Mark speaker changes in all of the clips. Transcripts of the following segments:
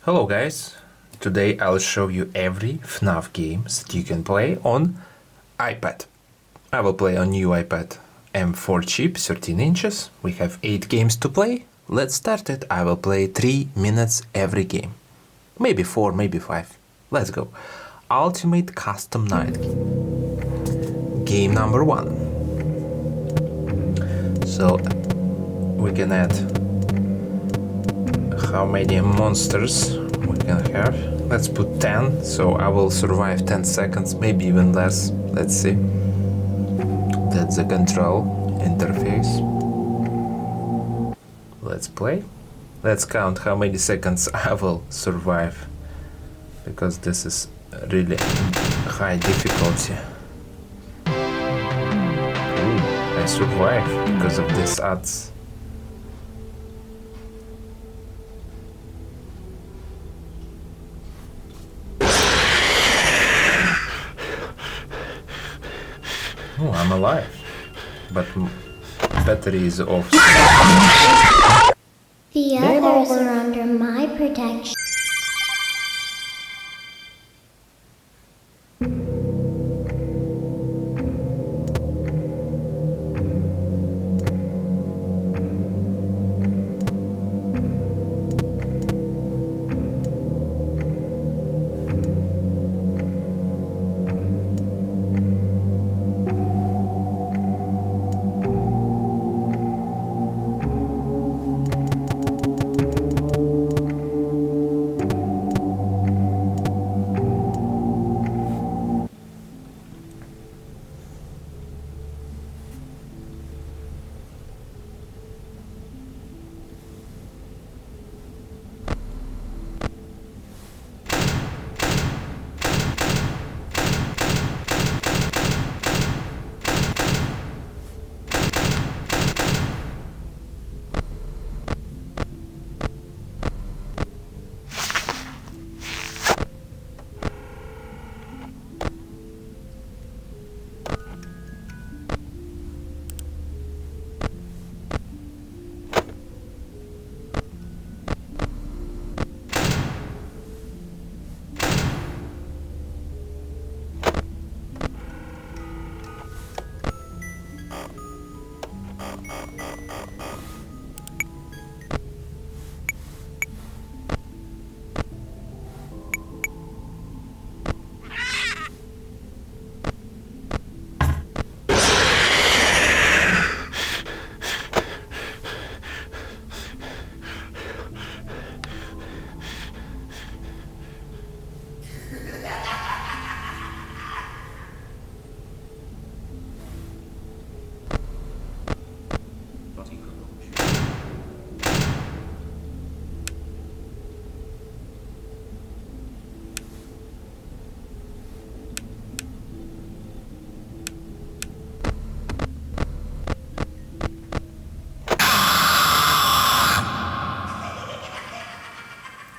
Speaker 1: Hello guys, today I'll show you every FNaF games that you can play on iPad. I will play on new iPad M4 chip, 13 inches. We have 8 games to play. Let's start it. I will play 3 minutes every game. Maybe 4, maybe 5. Let's go. Ultimate Custom Night. Game number 1. So we can add how many monsters we can have. Let's put 10, so I will survive 10 seconds, maybe even less. Let's see. That's the control interface. Let's play. Let's count how many seconds I will survive, because this is really high difficulty. Ooh, I survived because of these ads. Oh, I'm alive, but battery is off.
Speaker 2: The others are under my protection.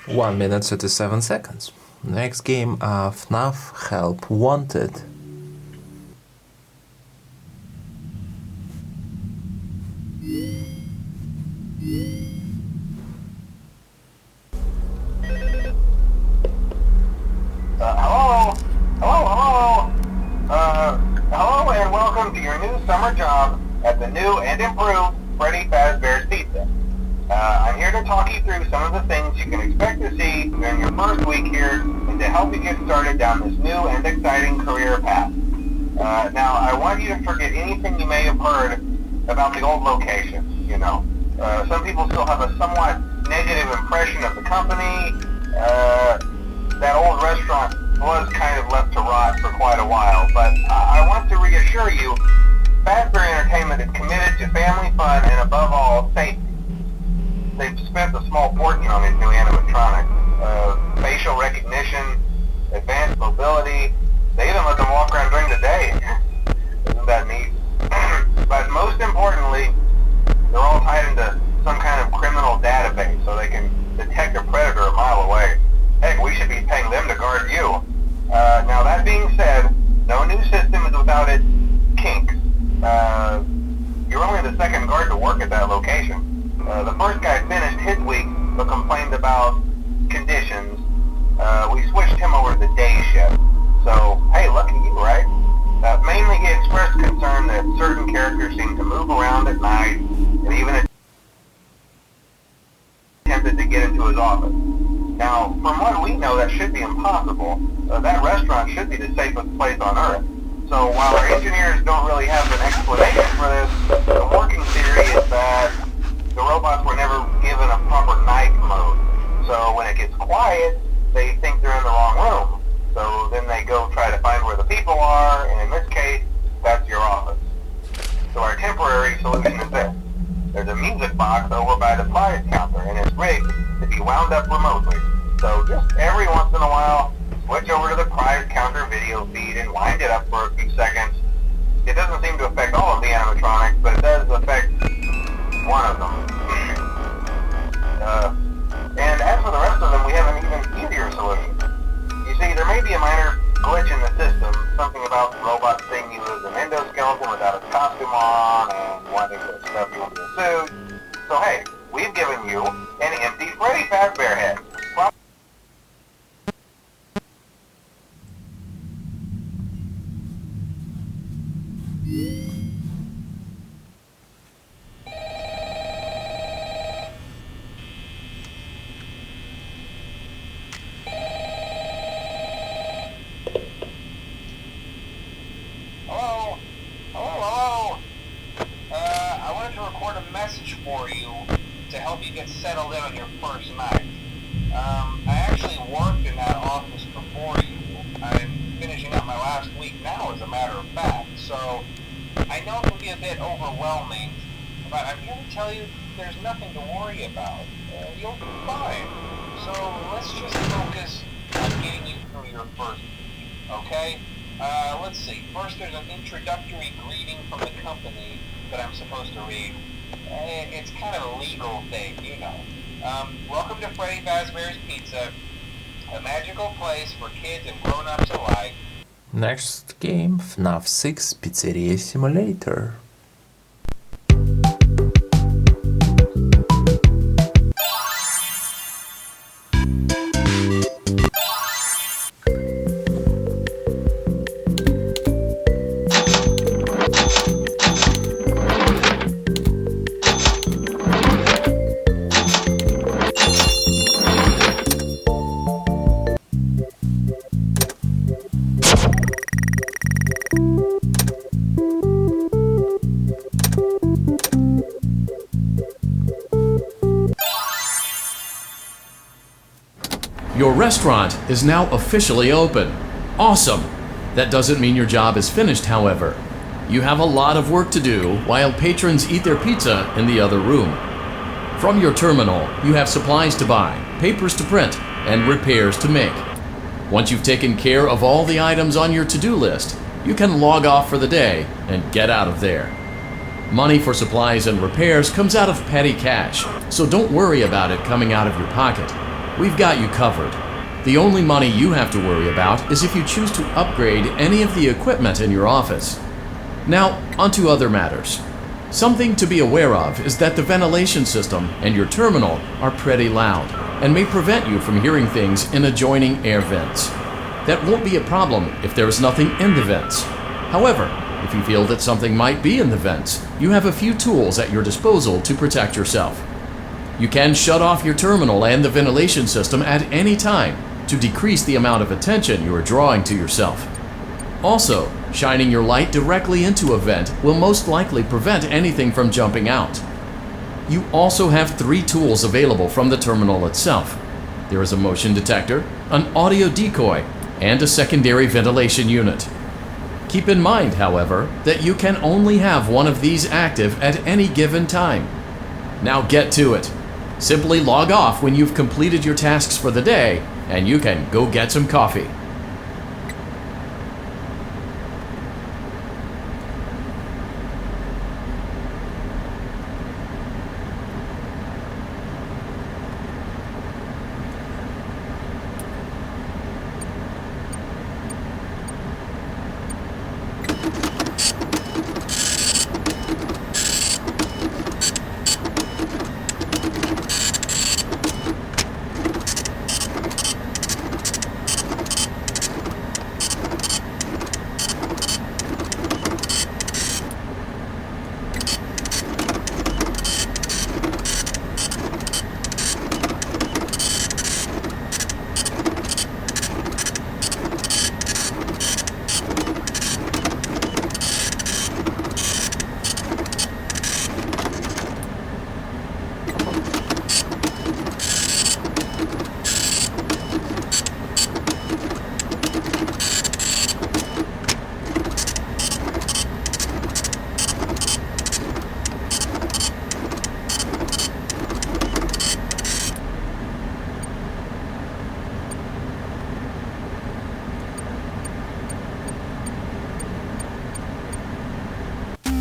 Speaker 1: One minute 37 seconds. Next game, FNaF Help Wanted.
Speaker 3: Hello and welcome to your new summer job at the new and improved Freddy Fazbear's Pizza. I'm here to talk you through some of the things you can expect to see during your first week here and to help you get started down this new and exciting career path. Now, I want you to forget anything you may have heard about the old location. You know, some people still have a somewhat negative impression of the company. That old restaurant was kind of left to rot for quite a while, but I want to reassure you, Fazbear Entertainment is committed to family fun and above all, safety. They've spent a small fortune on these new animatronics. Facial recognition, advanced mobility, they even let them walk around during the day. Isn't that neat? But most importantly, they're all tied into some kind of criminal database so they can detect a predator a mile away. Heck, we should be paying them to guard you. Now that being said, no new system is without its kinks. You're only the second guard to work at that location. The first guy finished his week, but complained about chef. So, hey, lucky you, right? Mainly he expressed concern that certain characters seem to move around at night and even attempted to get into his office. Now, from what we know, that should be impossible. That restaurant should be the safest place on Earth. So while our engineers don't really have an explanation for this, the working theory is that the robots were never given a proper night mode. So when it gets quiet, they think they're in the wrong room. So then they go try to find where the people are, and in this case, that's your office. So our temporary solution is this. There's a music box over by the prize counter, and it's rigged to be wound up remotely. So just every once in a while, switch over to the prize counter video feed and wind it up for a few seconds. It doesn't seem to affect all of the animatronics, but it does affect one of them. And as for the rest of them, we have an even easier solution. You see, there may be a minor glitch in the system, something about robots seeing you as an endoskeleton without a costume on and wanting to stuff you into a suit. So hey, we've given you an empty Freddy Fazbear head. I wanted to record a message for you to help you get settled in on your first night. I actually worked in that office before you. I'm finishing up my last week now, as a matter of fact, so I know it can be a bit overwhelming, but I'm here to tell you there's nothing to worry about. You'll be fine. So let's just focus on getting you through your first week, okay? Let's see. First, there's an introductory greeting from the company that I'm supposed to read. It's kind of a legal thing, you know. Welcome to Freddy Fazbear's Pizza, a magical place for kids and grown-ups alike.
Speaker 1: Next game, FNaF 6 Pizzeria Simulator.
Speaker 4: Your restaurant is now officially open. Awesome! That doesn't mean your job is finished, however. You have a lot of work to do while patrons eat their pizza in the other room. From your terminal, you have supplies to buy, papers to print, and repairs to make. Once you've taken care of all the items on your to-do list, you can log off for the day and get out of there. Money for supplies and repairs comes out of petty cash, so don't worry about it coming out of your pocket. We've got you covered. The only money you have to worry about is if you choose to upgrade any of the equipment in your office. Now, onto other matters. Something to be aware of is that the ventilation system and your terminal are pretty loud and may prevent you from hearing things in adjoining air vents. That won't be a problem if there is nothing in the vents. However, if you feel that something might be in the vents, you have a few tools at your disposal to protect yourself. You can shut off your terminal and the ventilation system at any time to decrease the amount of attention you are drawing to yourself. Also, shining your light directly into a vent will most likely prevent anything from jumping out. You also have 3 tools available from the terminal itself. There is a motion detector, an audio decoy, and a secondary ventilation unit. Keep in mind, however, that you can only have one of these active at any given time. Now get to it. Simply log off when you've completed your tasks for the day, and you can go get some coffee.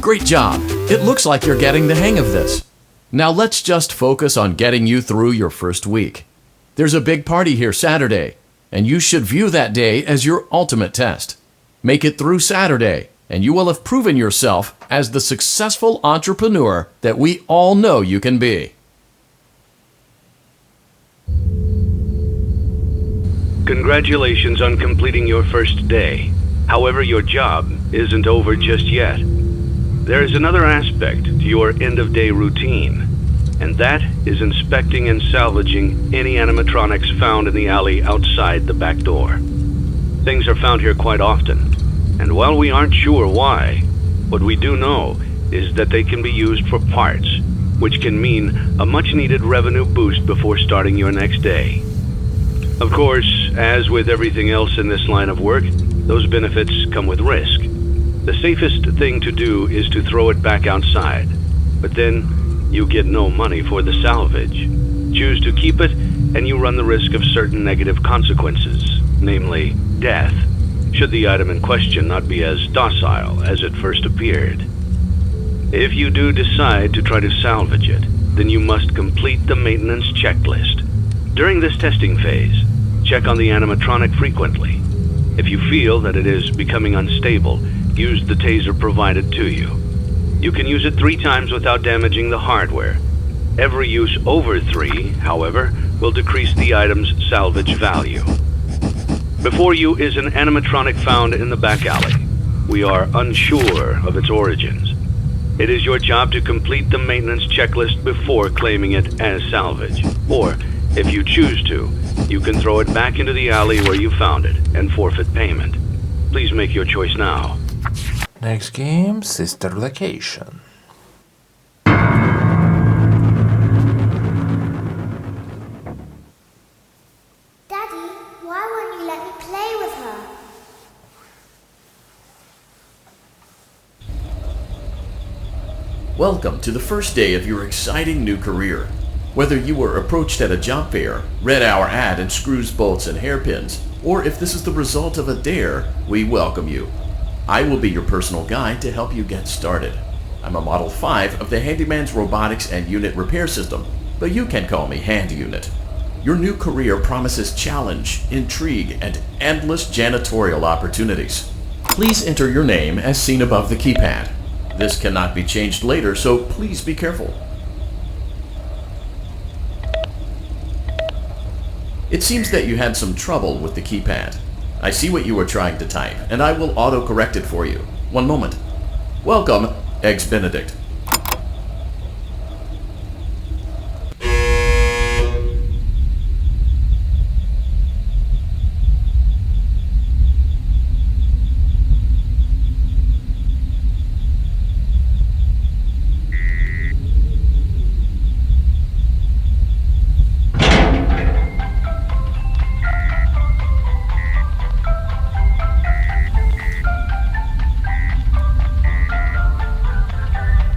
Speaker 4: Great job! It looks like you're getting the hang of this. Now let's just focus on getting you through your first week. There's a big party here Saturday, and you should view that day as your ultimate test. Make it through Saturday, and you will have proven yourself as the successful entrepreneur that we all know you can be.
Speaker 5: Congratulations on completing your first day. However, your job isn't over just yet. There is another aspect to your end-of-day routine, and that is inspecting and salvaging any animatronics found in the alley outside the back door. Things are found here quite often, and while we aren't sure why, what we do know is that they can be used for parts, which can mean a much-needed revenue boost before starting your next day. Of course, as with everything else in this line of work, those benefits come with risk. The safest thing to do is to throw it back outside, but then you get no money for the salvage. Choose to keep it, and you run the risk of certain negative consequences, namely death, should the item in question not be as docile as it first appeared. If you do decide to try to salvage it, then you must complete the maintenance checklist. During this testing phase, check on the animatronic frequently. If you feel that it is becoming unstable, use the taser provided to you. You can use it 3 times without damaging the hardware. Every use over 3, however, will decrease the item's salvage value. Before you is an animatronic found in the back alley. We are unsure of its origins. It is your job to complete the maintenance checklist before claiming it as salvage. Or, if you choose to, you can throw it back into the alley where you found it and forfeit payment. Please make your choice now.
Speaker 1: Next game, Sister Location.
Speaker 2: Daddy, why won't you let me play with her?
Speaker 4: Welcome to the first day of your exciting new career. Whether you were approached at a job fair, read our ad in screws, bolts, and hairpins, or if this is the result of a dare, we welcome you. I will be your personal guide to help you get started. I'm a Model 5 of the Handyman's Robotics and Unit Repair System, but you can call me Hand Unit. Your new career promises challenge, intrigue, and endless janitorial opportunities. Please enter your name as seen above the keypad. This cannot be changed later, so please be careful. It seems that you had some trouble with the keypad. I see what you were trying to type, and I will auto-correct it for you. One moment. Welcome, Eggs Benedict.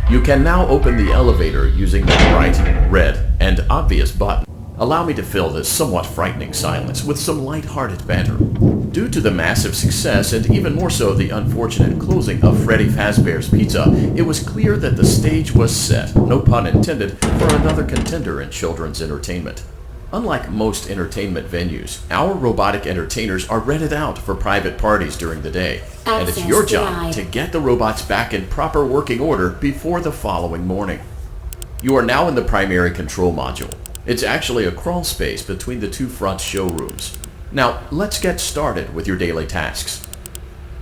Speaker 4: You can now open the elevator using the bright, red, and obvious button. Allow me to fill this somewhat frightening silence with some light-hearted banter. Due to the massive success, and even more so the unfortunate closing of Freddy Fazbear's Pizza, it was clear that the stage was set, no pun intended, for another contender in children's entertainment. Unlike most entertainment venues, our robotic entertainers are rented out for private parties during the day. And it's your job to get the robots back in proper working order before the following morning. You are now in the primary control module. It's actually a crawl space between the 2 front showrooms. Now, let's get started with your daily tasks.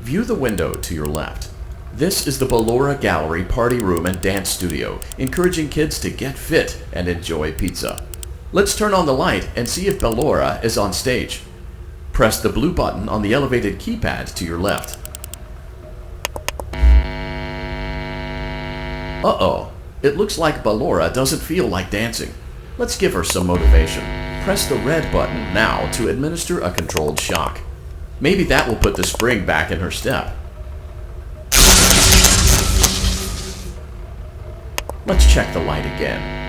Speaker 4: View the window to your left. This is the Ballora Gallery Party Room and Dance Studio, encouraging kids to get fit and enjoy pizza. Let's turn on the light and see if Ballora is on stage. Press the blue button on the elevated keypad to your left. Uh-oh, it looks like Ballora doesn't feel like dancing. Let's give her some motivation. Press the red button now to administer a controlled shock. Maybe that will put the spring back in her step. Let's check the light again.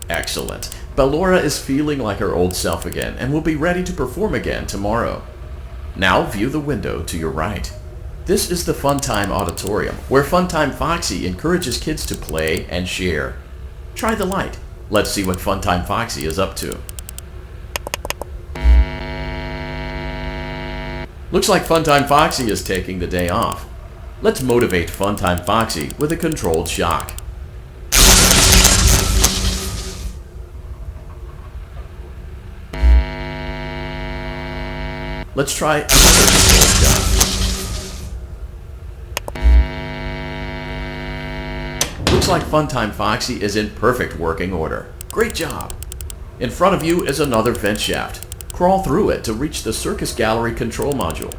Speaker 4: Excellent. Ballora is feeling like her old self again and will be ready to perform again tomorrow. Now view the window to your right. This is the Funtime Auditorium, where Funtime Foxy encourages kids to play and share. Try the light. Let's see what Funtime Foxy is up to. Looks like Funtime Foxy is taking the day off. Let's motivate Funtime Foxy with a controlled shock. Let's try another controlled shock. Looks like Funtime Foxy is in perfect working order. Great job! In front of you is another vent shaft. Crawl through it to reach the Circus Gallery control module.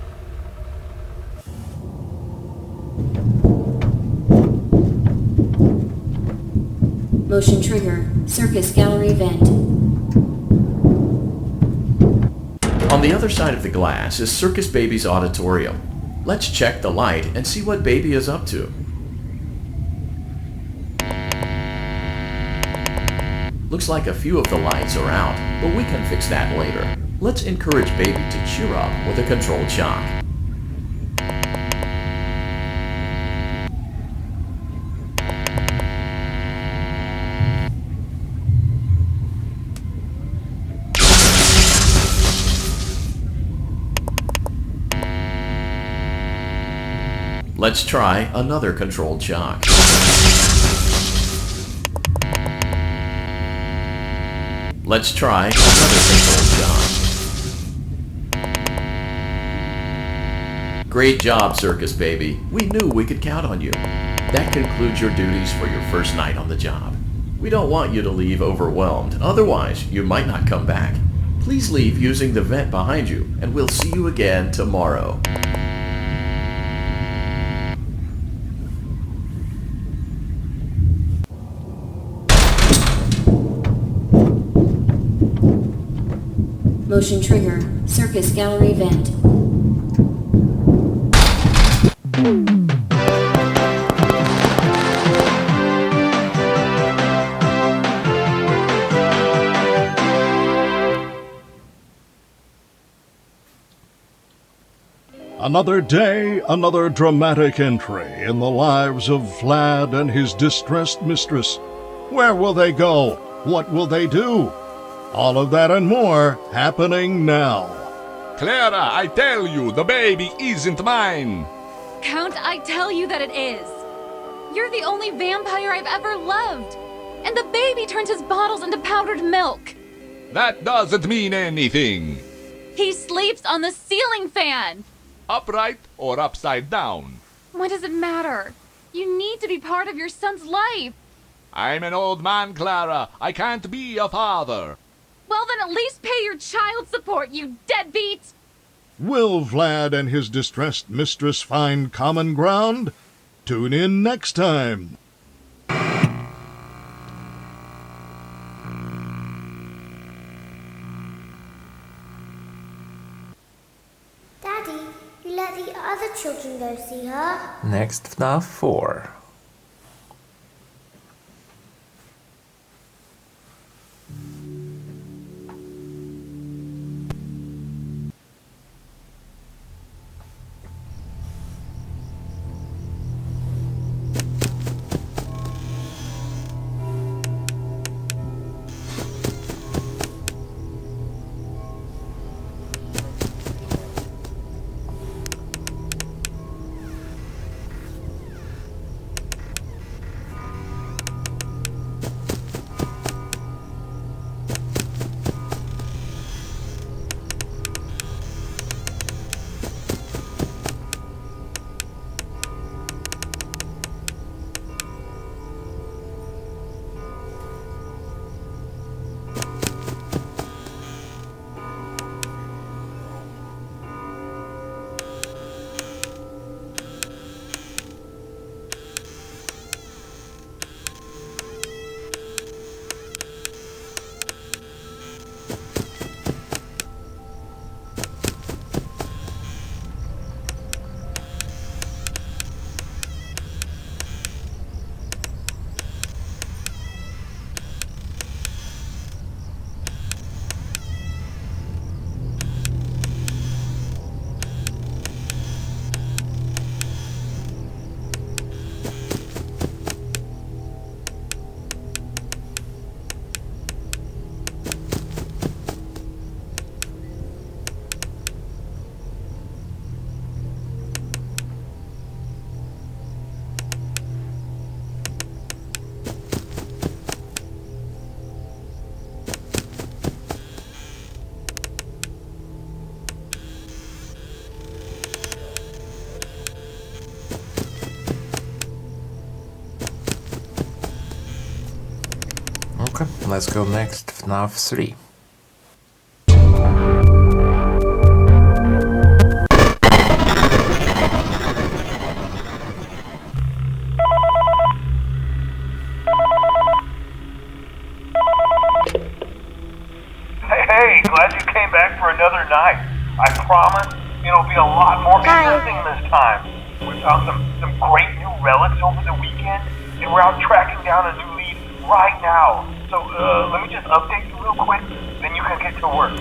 Speaker 6: Motion trigger, Circus Gallery vent.
Speaker 4: On the other side of the glass is Circus Baby's auditorium. Let's check the light and see what Baby is up to. Looks like a few of the lights are out, but we can fix that later. Let's encourage Baby to cheer up with a controlled shock. Let's try another controlled shock. Let's try another controlled shock. Great job, Circus Baby. We knew we could count on you. That concludes your duties for your first night on the job. We don't want you to leave overwhelmed, otherwise you might not come back. Please leave using the vent behind you, and we'll see you again tomorrow.
Speaker 6: Motion trigger, Circus Gallery vent.
Speaker 7: Another day, another dramatic entry in the lives of Vlad and his distressed mistress. Where will they go? What will they do? All of that and more happening now.
Speaker 8: Clara, I tell you, the baby isn't mine.
Speaker 9: Count, I tell you that it is. You're the only vampire I've ever loved. And the baby turns his bottles into powdered milk.
Speaker 8: That doesn't mean anything.
Speaker 9: He sleeps on the ceiling fan.
Speaker 8: Upright or upside down?
Speaker 9: What does it matter? You need to be part of your son's life.
Speaker 8: I'm an old man, Clara. I can't be a father.
Speaker 9: Well, then at least pay your child support, you deadbeat!
Speaker 7: Will Vlad and his distressed mistress find common ground? Tune in next time.
Speaker 2: Daddy, you let the other children go see her?
Speaker 1: Next FNaF 4. Let's go next, FNaF 3.
Speaker 3: Hey, glad you came back for another night. I promise it'll be a lot more interesting this time. We found some great new relics over the weekend, and we're out tracking down a new lead right now. So let me just update you real quick, then you can get to work.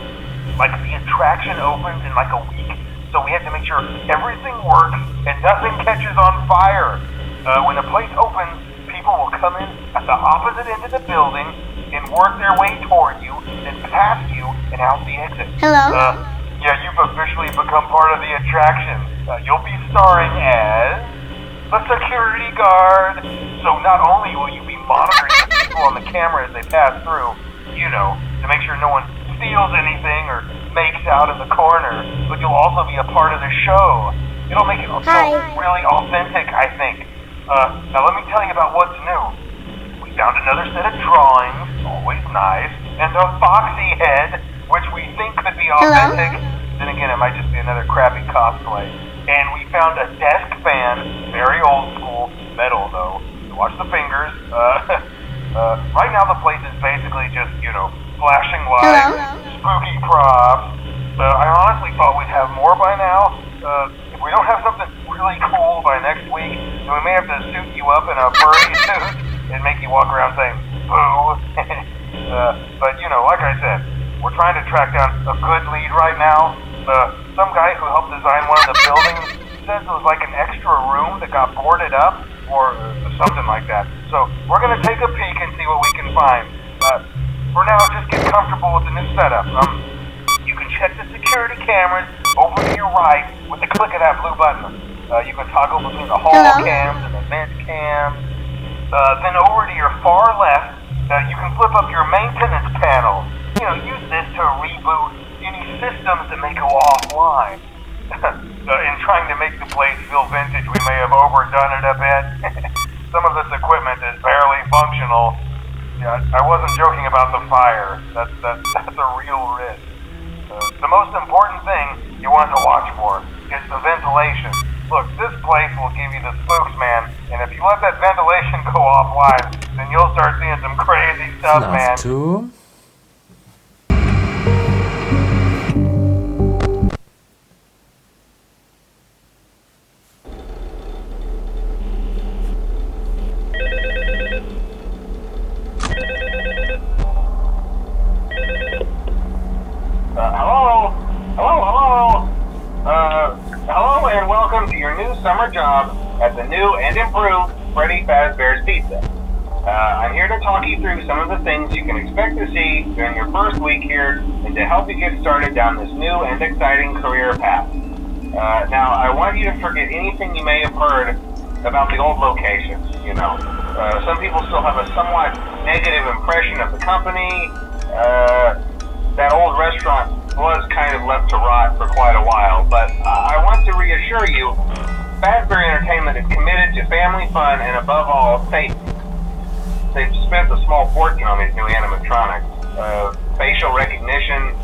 Speaker 3: Like, the attraction opens in like a week, so we have to make sure everything works and nothing catches on fire. When the place opens, people will come in at the opposite end of the building and work their way toward you, then past you, and out the exit.
Speaker 2: Hello?
Speaker 3: Yeah, you've officially become part of the attraction. You'll be starring as the security guard. So not only will you be monitoring the people on the camera as they pass through, you know, to make sure no one steals anything or makes out in the corner, but you'll also be a part of the show. It'll make it feel really authentic, I think. Now let me tell you about what's new. We found another set of drawings, always nice, and a foxy head, which we think could be authentic. Then again, it might just be another crappy cosplay. And we found a desk fan, very old school, metal though. So watch the fingers. Right now the place is basically just, you know, flashing lights, spooky props. I honestly thought we'd have more by now. If we don't have something really cool by next week, then we may have to suit you up in a furry suit and make you walk around saying, boo. But, you know, like I said, we're trying to track down a good lead right now. Some guy who helped design one of the buildings says it was like an extra room that got boarded up, or something like that. So we're going to take a peek and see what we can find. For now, just get comfortable with the new setup. You can check the security cameras over to your right with the click of that blue button. You can toggle between the hall cams and the vent cams. Then over to your far left, you can flip up your maintenance panel. You know, use this to reboot any systems that may go offline. In trying to make the place feel vintage, we may have overdone it a bit. Some of this equipment is barely functional. Yeah, I wasn't joking about the fire. That's a real risk. The most important thing you want to watch for is the ventilation. Look, this place will give you the spooks, man. And if you let that ventilation go offline, then you'll start seeing some crazy stuff, man.
Speaker 1: FNaF 2.
Speaker 3: Hello and welcome to your new summer job at the new and improved Freddy Fazbear's Pizza. I'm here to talk you through some of the things you can expect to see during your first week here and to help you get started down this new and exciting career path. Now, I want you to forget anything you may have heard about the old location. You know, some people still have a somewhat negative impression of the company. That old restaurant was kind of left to rot for quite a while, but I want to reassure you, Fazbear Entertainment is committed to family fun and above all, safety. They've spent a small fortune on these new animatronics. Facial recognition,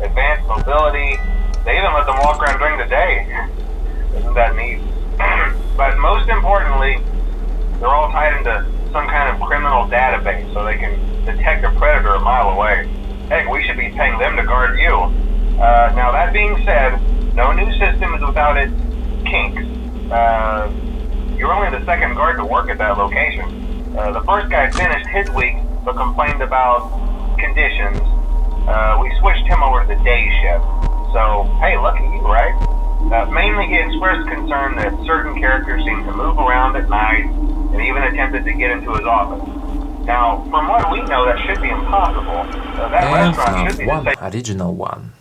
Speaker 3: advanced mobility, they even let them walk around during the day. Isn't that neat? But most importantly, they're all tied into some kind of criminal database so they can detect a predator a mile away. Heck, we should be paying them to guard you. Now that being said, no new system is without its kinks. You're only the second guard to work at that location. The first guy finished his week but complained about conditions. We switched him over to the day shift. So, hey, lucky you, right? Mainly he expressed concern that certain characters seemed to move around at night and even attempted to get into his office. Now, from what we know, that should be impossible. That
Speaker 1: And
Speaker 3: restaurant should be
Speaker 1: FNaF
Speaker 3: the
Speaker 1: 1,
Speaker 3: same.
Speaker 1: original one.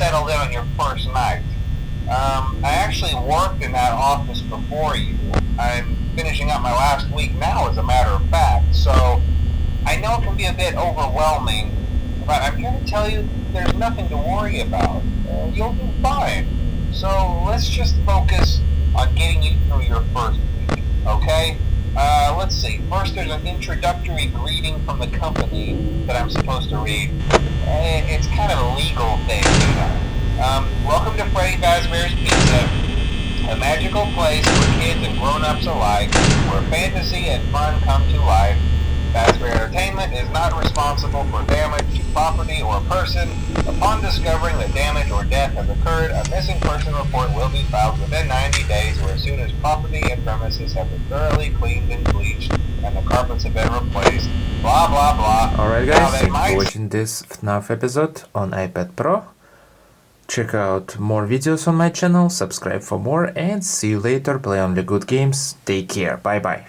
Speaker 3: settled in on your first night. I actually worked in that office before you. I'm finishing up my last week now, as a matter of fact, so I know it can be a bit overwhelming, but I'm here to tell you there's nothing to worry about. You'll do fine. So let's just focus on getting you through your first week, okay? Let's see. First, there's an introductory greeting from the company that I'm supposed to read. It's kind of a legal thing, you know. Welcome to Freddy Fazbear's Pizza, a magical place for kids and grown-ups alike, where fantasy and fun come to life. Fazbear Entertainment is not responsible for damage to property or person. Upon discovering that damage or death has occurred, a missing person report will be filed within 90 days or as soon as property and premises have been thoroughly cleaned and bleached and the carpets have been replaced. Blah, blah, blah.
Speaker 1: Alright guys, thanks for watching this FNaF episode on iPad Pro. Check out more videos on my channel, subscribe for more, and see you later. Play only good games. Take care. Bye bye.